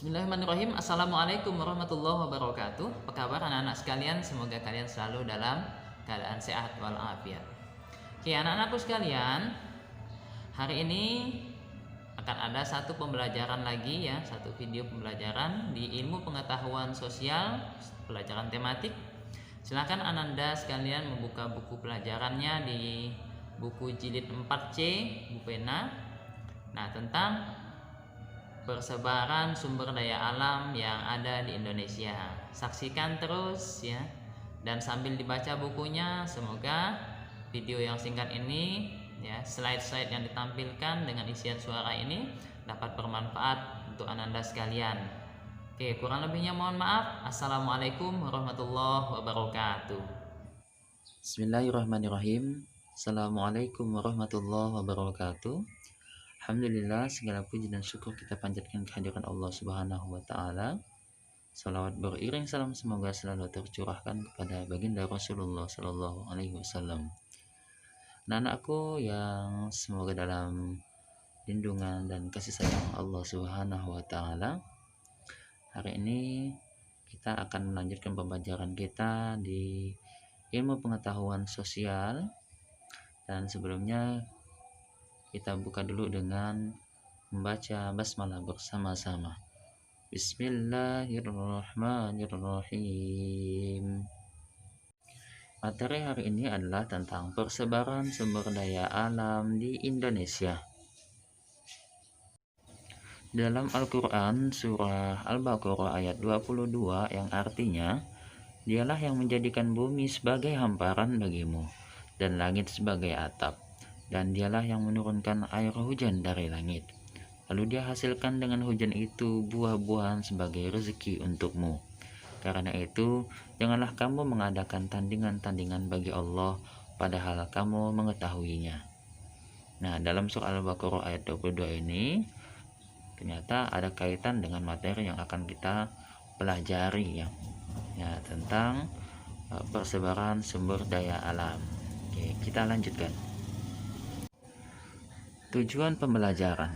Bismillahirrahmanirrahim. Assalamualaikum warahmatullahi wabarakatuh. Apa kabar anak-anak sekalian? Semoga kalian selalu dalam keadaan sehat walafiat. Oke, anak-anakku sekalian, hari ini akan ada satu pembelajaran lagi ya, satu video pembelajaran di ilmu pengetahuan sosial, pelajaran tematik. Silakan Ananda sekalian membuka buku pelajarannya di buku jilid 4C, Bu Pena. Nah, tentang persebaran sumber daya alam yang ada di Indonesia. Saksikan terus ya, dan sambil dibaca bukunya, semoga video yang singkat ini ya, slide-slide yang ditampilkan dengan isian suara ini dapat bermanfaat untuk Ananda sekalian. Oke, kurang lebihnya mohon maaf. Assalamualaikum warahmatullahi wabarakatuh. Bismillahirrahmanirrahim. Assalamualaikum warahmatullahi wabarakatuh. Alhamdulillah, segala puji dan syukur kita panjatkan kehadiran Allah Subhanahu wa taala. Salawat beriring salam semoga selalu tercurahkan kepada baginda Rasulullah sallallahu alaihi wasallam. Anak-anakku yang semoga dalam lindungan dan kasih sayang Allah Subhanahu wa taala. Hari ini kita akan melanjutkan pembelajaran kita di ilmu pengetahuan sosial, dan sebelumnya kita buka dulu dengan membaca basmalah bersama-sama. Bismillahirrahmanirrahim. Materi hari ini adalah tentang persebaran sumber daya alam di Indonesia. Dalam Al-Quran, surah Al-Baqarah ayat 22 yang artinya, Dialah yang menjadikan bumi sebagai hamparan bagimu dan langit sebagai atap, dan Dialah yang menurunkan air hujan dari langit. Lalu Dia hasilkan dengan hujan itu buah-buahan sebagai rezeki untukmu. Karena itu, janganlah kamu mengadakan tandingan-tandingan bagi Allah, padahal kamu mengetahuinya. Nah, dalam surah Al-Baqarah ayat 22 ini, ternyata ada kaitan dengan materi yang akan kita pelajari ya, tentang persebaran sumber daya alam. Oke, kita lanjutkan. Tujuan pembelajaran.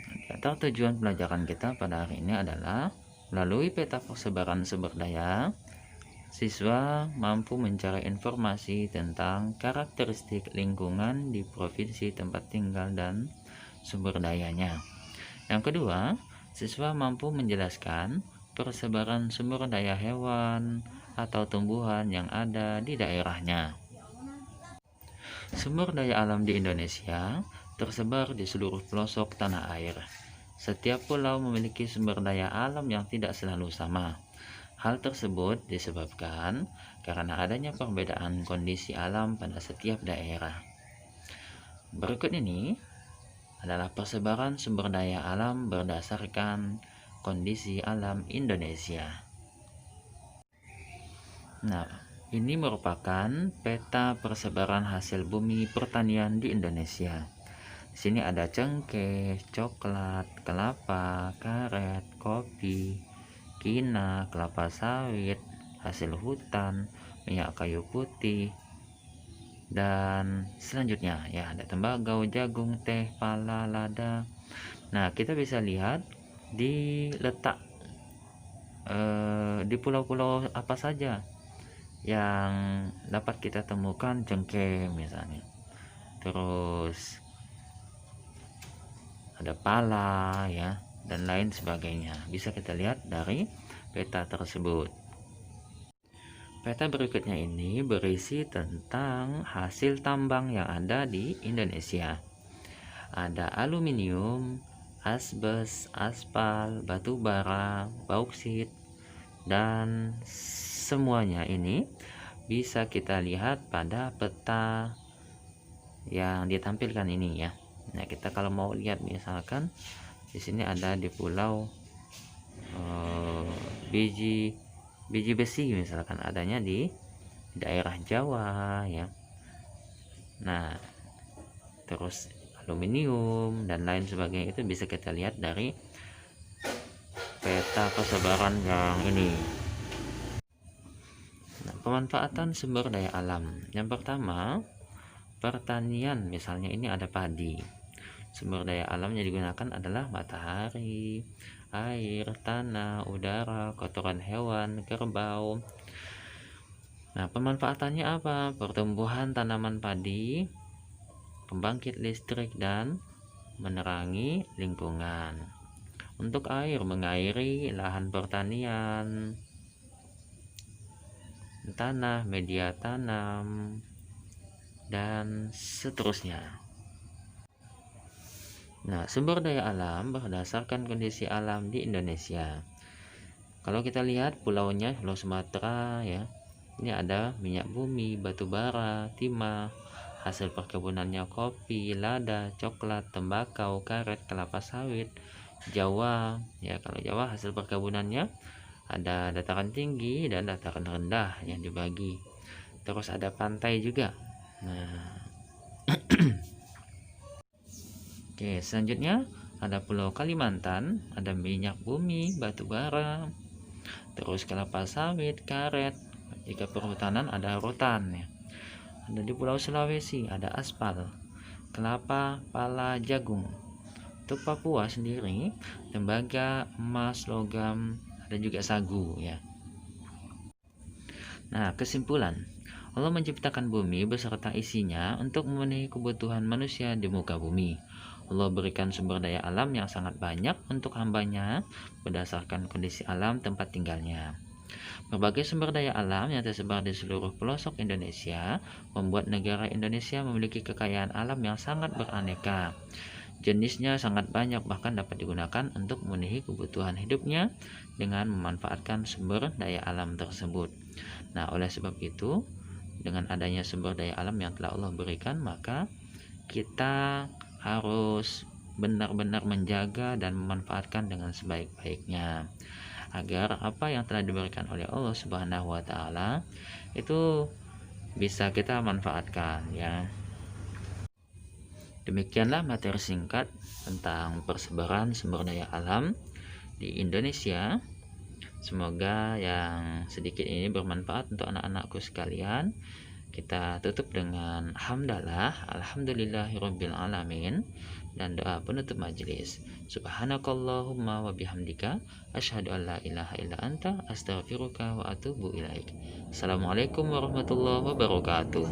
Di antara tujuan pelajaran kita pada hari ini adalah melalui peta persebaran sumber daya, siswa mampu mencari informasi tentang karakteristik lingkungan di provinsi tempat tinggal dan sumber dayanya. Yang kedua, siswa mampu menjelaskan persebaran sumber daya hewan atau tumbuhan yang ada di daerahnya. Sumber daya alam di Indonesia tersebar di seluruh pelosok tanah air. Setiap pulau memiliki sumber daya alam yang tidak selalu sama. Hal tersebut disebabkan karena adanya perbedaan kondisi alam pada setiap daerah. Berikut ini adalah persebaran sumber daya alam berdasarkan kondisi alam Indonesia. Nah, ini merupakan peta persebaran hasil bumi pertanian di Indonesia. Di sini ada cengkeh, coklat, kelapa, karet, kopi, kina, kelapa sawit, hasil hutan, minyak kayu putih, dan selanjutnya ya ada tembakau, jagung, teh, pala, lada. Nah, kita bisa lihat di letak di pulau-pulau apa saja yang dapat kita temukan cengkeh misalnya, terus ada pala ya, dan lain sebagainya. Bisa kita lihat dari peta tersebut. Peta berikutnya ini berisi tentang hasil tambang yang ada di Indonesia. Ada aluminium, asbes, aspal, batu bara, bauksit, dan semuanya ini bisa kita lihat pada peta yang ditampilkan ini ya. Nah, kita kalau mau lihat misalkan di sini ada di pulau biji besi misalkan adanya di daerah Jawa ya. Nah, terus aluminium dan lain sebagainya itu bisa kita lihat dari peta persebaran yang ini. Nah, pemanfaatan sumber daya alam. Yang pertama, pertanian, misalnya ini ada padi. Sumber daya alam yang digunakan adalah matahari, air, tanah, udara, kotoran hewan, kerbau. Nah, pemanfaatannya apa? Pertumbuhan tanaman padi, pembangkit listrik, dan menerangi lingkungan. Untuk air, mengairi lahan pertanian, tanah, media tanam, dan seterusnya. Nah, sumber daya alam berdasarkan kondisi alam di Indonesia. Kalau kita lihat pulaunya, Pulau Sumatera ya, ini ada minyak bumi, batu bara, timah, hasil perkebunannya kopi, lada, coklat, tembakau, karet, kelapa sawit. Jawa ya, kalau Jawa hasil perkebunannya ada dataran tinggi dan dataran rendah yang dibagi. Terus ada pantai juga. Nah, oke, selanjutnya ada Pulau Kalimantan, ada minyak bumi, batu bara, terus kelapa sawit, karet. Jika perhutanan ada rotan ya. Ada di Pulau Sulawesi ada aspal, kelapa, pala, jagung. Untuk Papua sendiri tembaga, emas, logam, ada juga sagu ya. Nah, kesimpulan, Allah menciptakan bumi beserta isinya untuk memenuhi kebutuhan manusia di muka bumi. Allah berikan sumber daya alam yang sangat banyak untuk hambanya berdasarkan kondisi alam tempat tinggalnya. Berbagai sumber daya alam yang tersebar di seluruh pelosok Indonesia membuat negara Indonesia memiliki kekayaan alam yang sangat beraneka. Jenisnya sangat banyak, bahkan dapat digunakan untuk memenuhi kebutuhan hidupnya dengan memanfaatkan sumber daya alam tersebut. Nah, oleh sebab itu, dengan adanya sumber daya alam yang telah Allah berikan, maka kita harus benar-benar menjaga dan memanfaatkan dengan sebaik-baiknya, agar apa yang telah diberikan oleh Allah Subhanahu wa taala itu bisa kita manfaatkan ya. Demikianlah materi singkat tentang persebaran sumber daya alam di Indonesia. Semoga yang sedikit ini bermanfaat untuk anak-anakku sekalian. Kita tutup dengan hamdalah, alhamdulillahirabbil alamin, dan doa penutup majelis. Subhanakallahumma wa bihamdika asyhadu an la ilaha illa anta astaghfiruka wa atubu ilaik. Assalamualaikum warahmatullahi wabarakatuh.